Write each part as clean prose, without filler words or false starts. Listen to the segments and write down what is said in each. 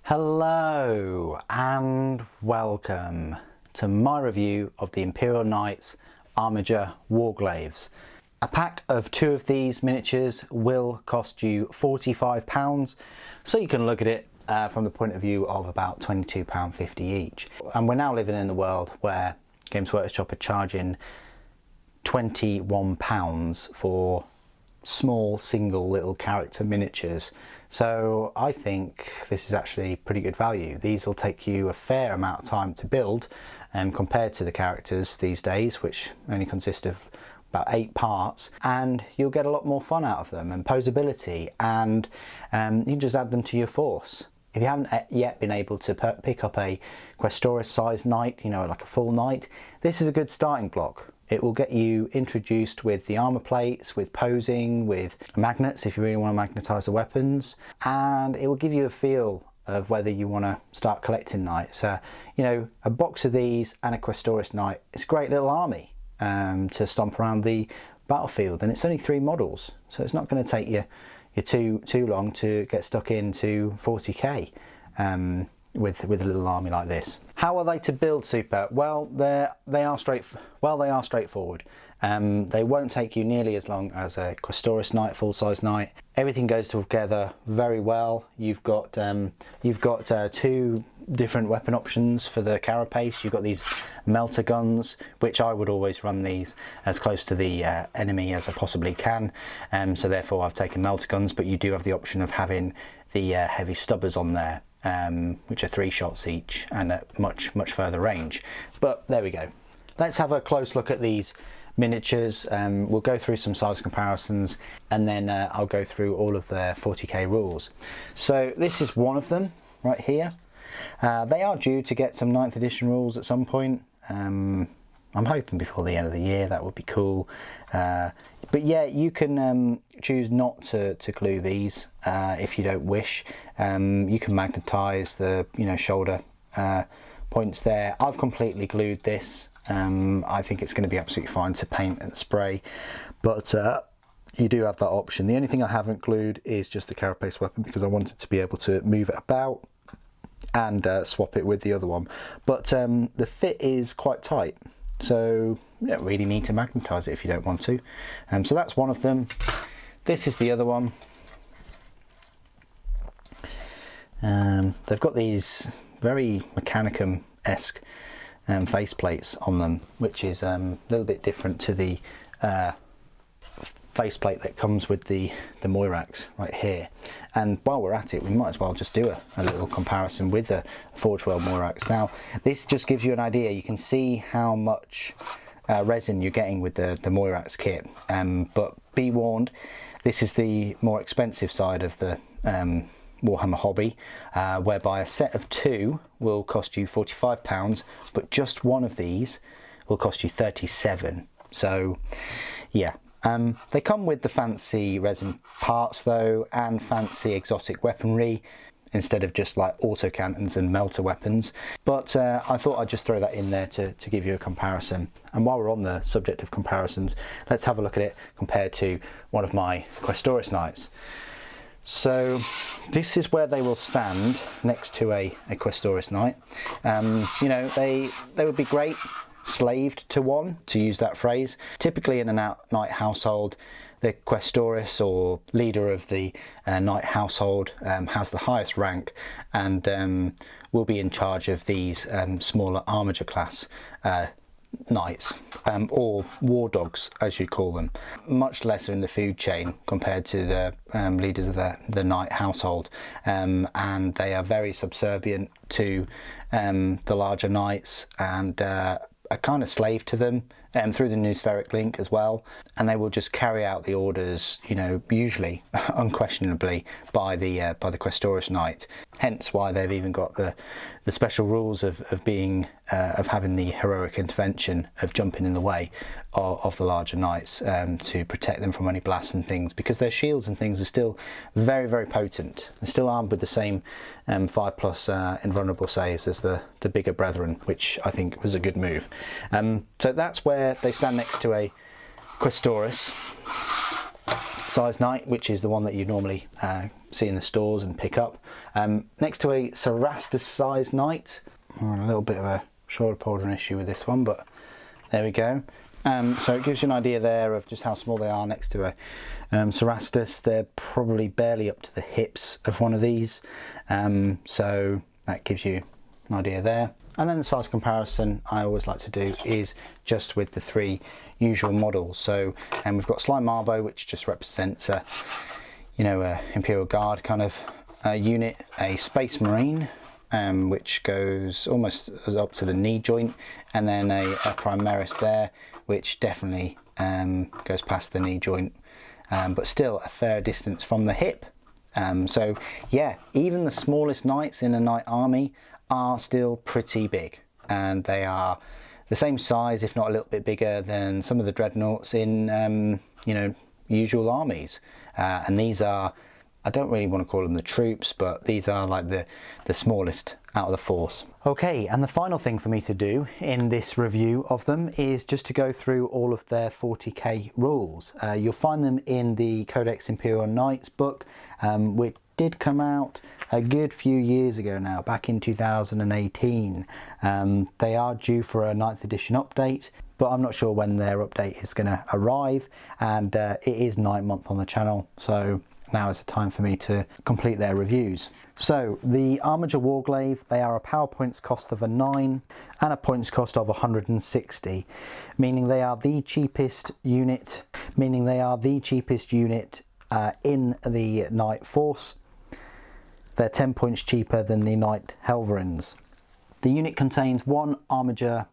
Hello and welcome to my review of the Imperial Knights Armiger Warglaives. A pack of 2 of these miniatures will cost you £45, so you can look at it from the point of view of about £22.50 each. And we're now living in a world where Games Workshop are charging £21 for small single little character miniatures. So I think this is actually pretty good value. These will take you a fair amount of time to build compared to the characters these days, which only consist of about 8 parts, and you'll get a lot more fun out of them and posability, and you can just add them to your force. If you haven't yet been able to pick up a Questoris sized knight, you know, like a full knight, this is a good starting block. It will get you introduced with the armor plates, with posing, with magnets if you really want to magnetize the weapons, and it will give you a feel of whether you want to start collecting knights. You know, a box of these and a Questoris knight, it's a great little army to stomp around the battlefield, and it's only 3 models, so it's not going to take you too long to get stuck into 40k with a little army like this. How are they to build, Super? Well, they are straightforward. They won't take you nearly as long as a Questoris knight, full-size knight. Everything goes together very well. You've got 2 different weapon options for the carapace. You've got these Melta guns, which I would always run these as close to the enemy as I possibly can. So therefore I've taken Melta guns, but you do have the option of having the heavy stubbers on there, which are 3 shots each and at much further range. But there we go. Let's have a close look at these miniatures. We'll go through some size comparisons, and then I'll go through all of their 40k rules. So this is one of them right here. They are due to get some 9th edition rules at some point. I'm hoping before the end of the year. That would be cool. But yeah, you can choose not to glue these if you don't wish. You can magnetize the shoulder points there. I've completely glued this. I think it's going to be absolutely fine to paint and spray, but you do have that option. The only thing I haven't glued is just the carapace weapon, because I wanted to be able to move it about and swap it with the other one. But the fit is quite tight, so you don't really need to magnetize it if you don't want to. So that's one of them. This is the other one. They've got these very Mechanicum-esque faceplates on them, which is a little bit different to the faceplate that comes with the Moirax right here. And while we're at it, we might as well just do a little comparison with the Forge World Moirax. Now, this just gives you an idea. You can see how much resin you're getting with the Moirax kit, but be warned, this is the more expensive side of the Warhammer hobby, whereby a set of 2 will cost you £45, but just one of these will cost you £37. So yeah, they come with the fancy resin parts though, and fancy exotic weaponry instead of just like autocannons and melter weapons. But I thought I'd just throw that in there to give you a comparison. And while we're on the subject of comparisons, let's have a look at it compared to one of my Questoris knights. So this is where they will stand next to a Questoris knight. You know, they would be great slaved to one, to use that phrase. Typically in a knight household, the Questoris, or leader of the knight household, has the highest rank and will be in charge of these smaller armiger class knights, or war dogs as you call them. Much lesser in the food chain compared to the leaders of the knight household, and they are very subservient to the larger knights, and are kind of slave to them through the Nospheric link as well, and they will just carry out the orders, you know, usually unquestionably by the Questoris knight. Hence why they've even got the special rules of being of having the heroic intervention of jumping in the way of the larger knights to protect them from any blasts and things, because their shields and things are still very potent. They're still armed with the same 5+ invulnerable saves as the bigger brethren, which I think was a good move. So that's where they stand next to a Questoris size knight, which is the one that you normally see in the stores and pick up. Next to a Cerastus sized knight. We're on a little bit of a shoulder pauldron issue with this one, but there we go. So it gives you an idea there of just how small they are next to a Cerastus. They're probably barely up to the hips of one of these, so that gives you an idea there. And then the size comparison I always like to do is just with the three usual models. So we've got Slime Marbo, which just represents a, you know, a Imperial Guard kind of unit, a Space Marine, which goes almost up to the knee joint, and then a Primaris there, which definitely goes past the knee joint, but still a fair distance from the hip. So yeah, even the smallest knights in a knight army are still pretty big, and they are the same size, if not a little bit bigger, than some of the dreadnoughts in you know, usual armies. And these are, I don't really want to call them the troops, but these are like the smallest out of the force. Okay, and the final thing for me to do in this review of them is just to go through all of their 40k rules. You'll find them in the Codex Imperial Knights book, which did come out a good few years ago now, back in 2018. They are due for a 9th edition update, but I'm not sure when their update is going to arrive, and it is 9th month on the channel, so now is the time for me to complete their reviews. So the Armiger Warglaive, they are a power points cost of a 9 and a points cost of 160, meaning they are the cheapest unit, in the Knight Force. They're 10 points cheaper than the Knight Helverins. The unit contains one Armiger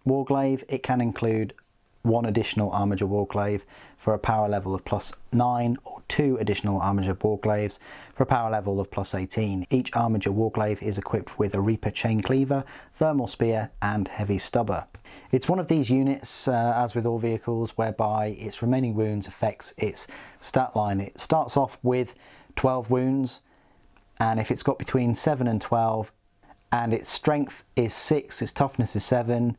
Warglaive. It can include one additional Armiger Warglaive for a power level of +9, or 2 additional Armiger Warglaives for a power level of +18. Each Armiger Warglaive is equipped with a Reaper Chain Cleaver, Thermal Spear and Heavy Stubber. It's one of these units, as with all vehicles, whereby its remaining wounds affects its stat line. It starts off with 12 wounds, and if it's got between 7 and 12, and its strength is 6, its toughness is 7,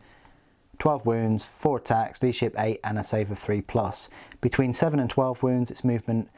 12 wounds, 4 attacks, leadership 8 and a save of 3+. Between 7 and 12 wounds, its movement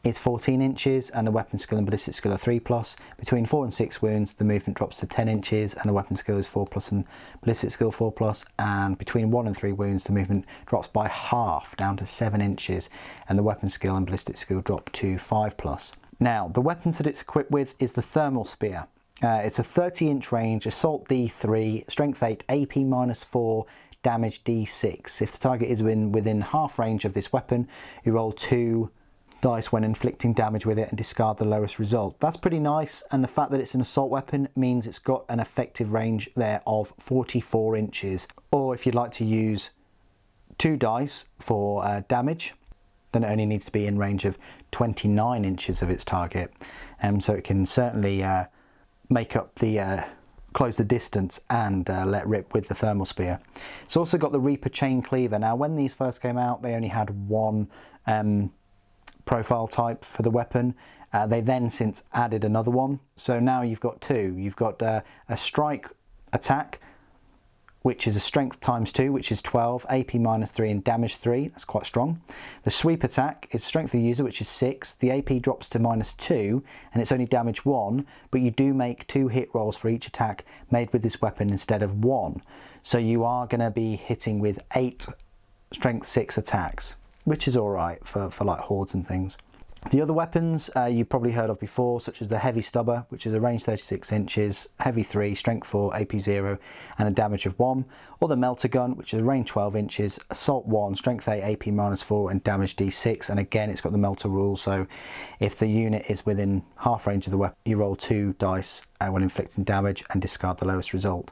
is 14 inches and the weapon skill and ballistic skill are 3+. Between 4 and 6 wounds, the movement drops to 10 inches and the weapon skill is 4+ and ballistic skill 4+. And between 1 and 3 wounds, the movement drops by half down to 7 inches and the weapon skill and ballistic skill drop to 5+. Now, the weapons that it's equipped with is the Thermal Spear. It's a 30-inch range, assault D3, strength 8, AP -4, damage D6. If the target is within half range of this weapon, you roll 2 dice when inflicting damage with it and discard the lowest result. That's pretty nice, and the fact that it's an assault weapon means it's got an effective range there of 44 inches. Or if you'd like to use 2 dice for damage, then it only needs to be in range of 29 inches of its target. So it can certainly make up the close the distance and let rip with the Thermal Spear. It's also got the Reaper Chain Cleaver. Now, when these first came out, they only had one profile type for the weapon. They then since added another one, so now you've got 2. You've got a strike attack, which is a strength ×2, which is 12, AP -3 and damage 3, that's quite strong. The sweep attack is strength of the user, which is 6, the AP drops to -2 and it's only damage 1, but you do make 2 hit rolls for each attack made with this weapon instead of 1. So you are going to be hitting with 8 strength 6 attacks, which is alright for like hordes and things. The other weapons you've probably heard of before, such as the Heavy Stubber, which is a range 36 inches, heavy 3, strength 4, AP 0 and a damage of 1, or the Melta gun, which is a range 12 inches, assault 1, strength 8, AP -4 and damage D6, and again it's got the Melta rule, so if the unit is within half range of the weapon, you roll 2 dice when inflicting damage and discard the lowest result.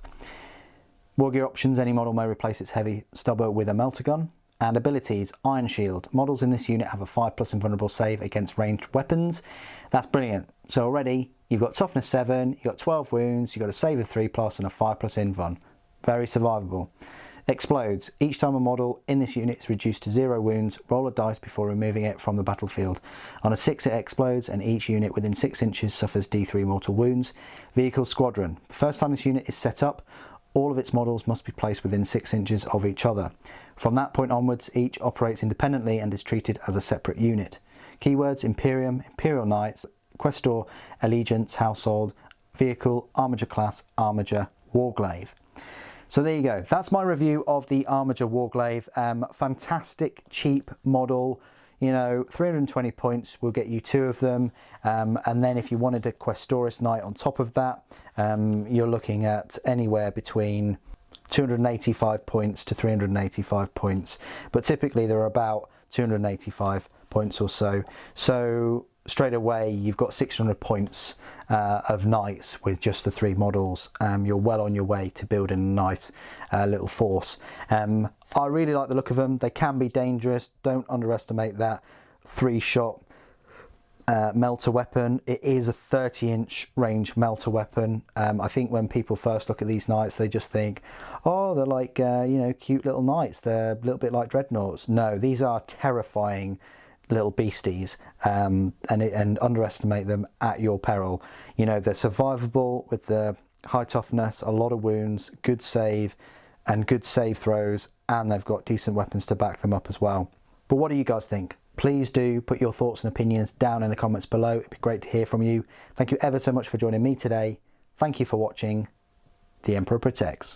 War gear options: any model may replace its Heavy Stubber with a Melta gun. And abilities: Iron Shield. Models in this unit have a 5+ invulnerable save against ranged weapons. That's brilliant. So already you've got toughness 7, you've got 12 wounds, you've got a save of 3+ and a 5+ invuln. Very survivable. Explodes. Each time a model in this unit is reduced to 0 wounds, roll a dice before removing it from the battlefield. On a 6 it explodes and each unit within 6 inches suffers D3 mortal wounds. Vehicle Squadron. The first time this unit is set up, all of its models must be placed within 6 inches of each other. From that point onwards, each operates independently and is treated as a separate unit. Keywords: Imperium, Imperial Knights, Questor, Allegiance, Household, Vehicle, Armiger Class, Armiger Warglaive. So there you go. That's my review of the Armiger Warglaive. Fantastic, cheap model. You know, 320 points will get you 2 of them. And then if you wanted a Questoris Knight on top of that, you're looking at anywhere between 285 points to 385 points. But typically they're about 285 points or so. So straight away you've got 600 points of knights with just the 3 models. You're well on your way to building a nice little force. I really like the look of them. They can be dangerous. Don't underestimate that 3-shot Melta weapon. It is a 30-inch range Melta weapon. I think when people first look at these knights, they just think, oh, they're like you know, cute little knights. They're a little bit like dreadnoughts. No, these are terrifying little beasties, and underestimate them at your peril. You know, they're survivable with the high toughness, a lot of wounds, good save and good save throws, and they've got decent weapons to back them up as well. But what do you guys think? Please do put your thoughts and opinions down in the comments below. It'd be great to hear from you. Thank you ever so much for joining me today. Thank you for watching. The Emperor Protects.